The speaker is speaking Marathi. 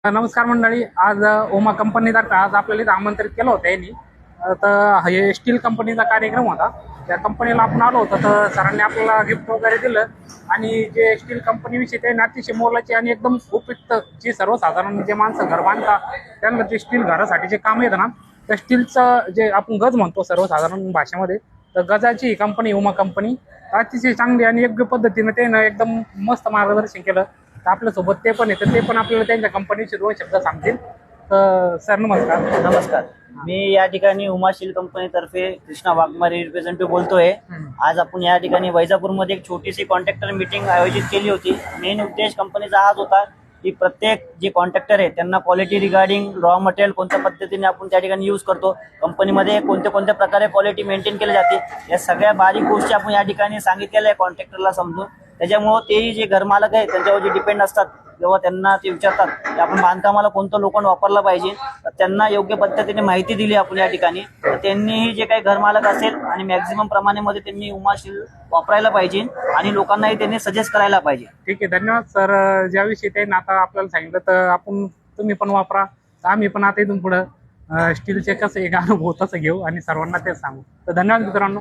नमस्कार मंडळी. आज ओमा कंपनीतर्फे आज आपल्याला इथं आमंत्रित केलं होतं यांनी. तर हे स्टील कंपनीचा कार्यक्रम होता. त्या कंपनीला आपण आलो होतो, तर सरांनी आपल्याला गिफ्ट वगैरे दिलं आणि जे स्टील कंपनीविषयी ते अतिशय मोलाची आणि एकदम उपयुक्त जी सर्वसाधारण जे माणसं घर बांधतात त्यांना जे स्टील घरासाठी जे काम येतं ना, त्या स्टीलचं जे आपण गज म्हणतो सर्वसाधारण भाषेमध्ये, तर गजाची ही कंपनी ओमा कंपनी अतिशय चांगली आणि योग्य पद्धतीने त्यानं एकदम मस्त मार्गदर्शन केलं. तर आपल्यासोबत ते पण आहे, तर ते पण आपल्याला त्यांच्या कंपनीचे 2 शब्द सांगतील. तर सर नमस्कार. नमस्कार. मी या ठिकाणी उमा स्टील कंपनीतर्फे कृष्णा वाघमारे रिप्रेझेंटेटिव्ह बोलतोय. आज आपण या ठिकाणी वैजापूरमध्ये एक छोटीशी कॉन्ट्रॅक्टर मीटिंग आयोजित केली होती. मेन उद्देश कंपनीचा हाच होता की प्रत्येक जे कॉन्ट्रॅक्टर आहे त्यांना क्वालिटी रिगार्डिंग रॉ मटेरियल कोणत्या पद्धतीने आपण त्या ठिकाणी यूज करतो, कंपनीमध्ये कोणत्या प्रकारे क्वालिटी मेंटेन केली जाते, या सगळ्या बारीक गोष्टी आपण या ठिकाणी सांगितलेल्या आहे कॉन्ट्रॅक्टरला समजून. त्याच्यामुळं तेही जे घरमालक आहे त्यांच्यावर जे डिपेंड असतात, जेव्हा त्यांना ते विचारतात की आपण बांधकामाला कोणतं लोखंड वापरलं पाहिजे, तर त्यांना योग्य पद्धतीने माहिती दिली आपण या ठिकाणी. तर त्यांनीही जे काही घरमालक असेल आणि मॅक्झिमम प्रमाणामध्ये त्यांनी उमा स्टील वापरायला पाहिजे आणि लोकांनाही त्यांनी सजेस्ट करायला पाहिजे. ठीक आहे, धन्यवाद सर. ज्याविषयी त्यांनी आता आपल्याला सांगितलं, तर तुम्ही पण वापरा. तर आम्ही पण आता इथून पुढं स्टीलचे कसं एक अनुभव तसं घेऊ आणि सर्वांना तेच सांगू. तर धन्यवाद मित्रांनो.